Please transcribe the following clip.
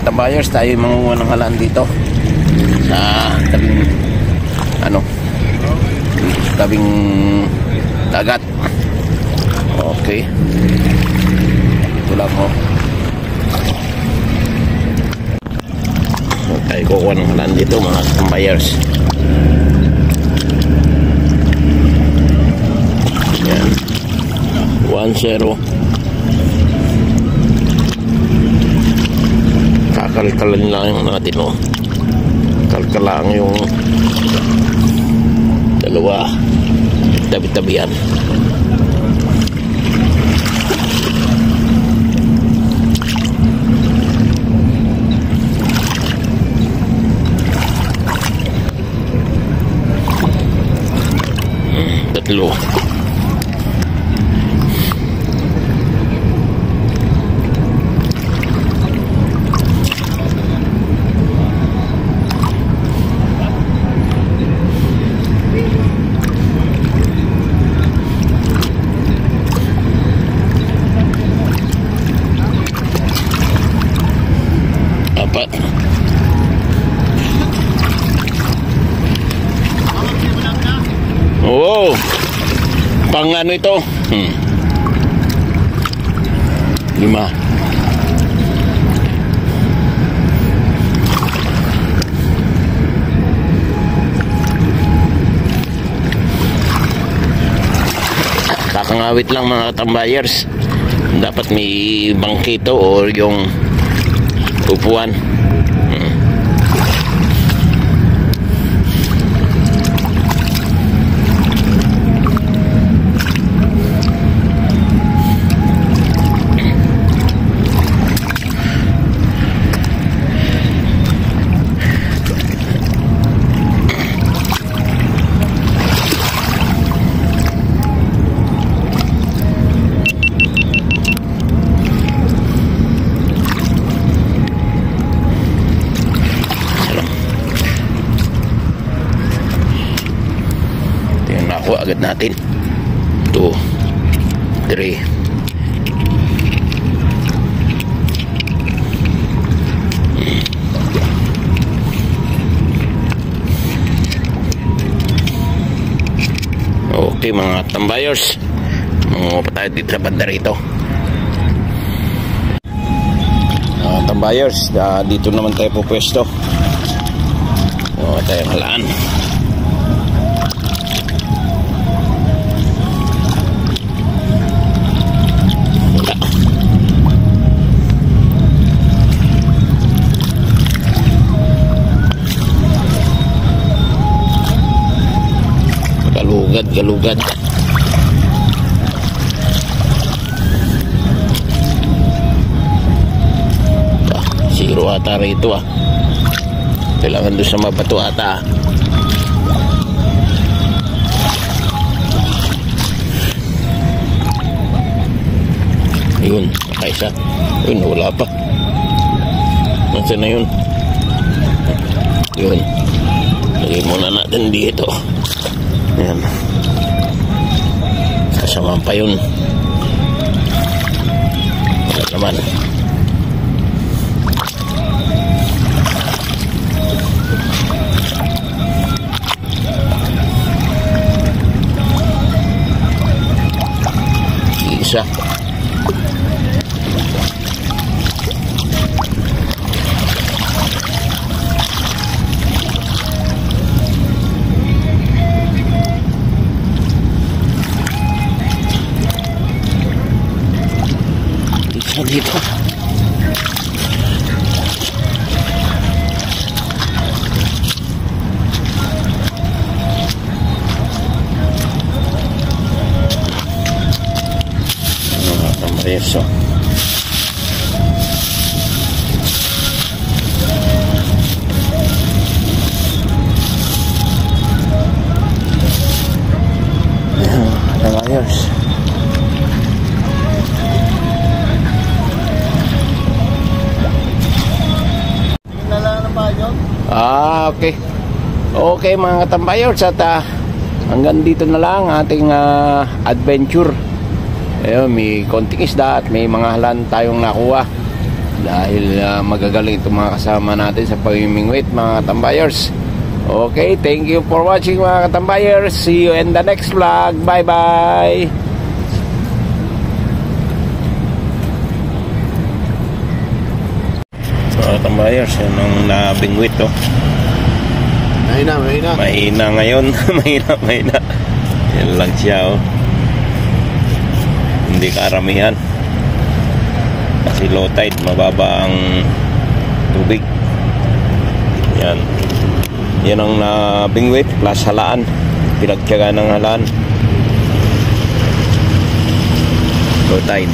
tambayers, tayo mangunguha ng halaan dito sa tabing tabing dagat. Okay, ito lang tayo kukuha ng halaan dito mga tambayers. Yan, 1-0. Kakalkalan lang yung natin kalkalang yung dalawa tabi-tabihan. Tatlo. Apat. Wow, pang ano ito? 5. Kakangawit lang mga tambayers. Dapat may bangkito o yung upuan. Agad natin 2, 3. Okay mga tambayers, mangunguha pa tayo dito sa banda rito. Tambayers, dito naman tayo pupwesto. Tayong halaan. Galugad. Zero ata rito kailangan doon sa mabato ata. Yun, nakaisa. Yun, wala pa. Nasaan na yun? Yun, lagay muna natin dito. Ayan, kasama pa yun. Wala naman. Isa. Dito tambayers. Tambayers. Okay. Okay mga tambayers, at hanggang dito na lang ating adventure. Ayun, may konting isda at may mga halan tayong nakuha. dahil magagaling itong mga kasama natin sa pamimingwit, mga katambayers. Okay, thank you for watching, mga katambayers. See you in the next vlog. Bye bye. Mga katambayers, yan ang nabingwit, oh. Mahina ngayon. mahina. Yan lang siya, oh. Hindi karamihan kasi low tide, mababa ang tubig. Yan ang nabingwit plus halaan, pinagtiyaga ng halaan, low tide.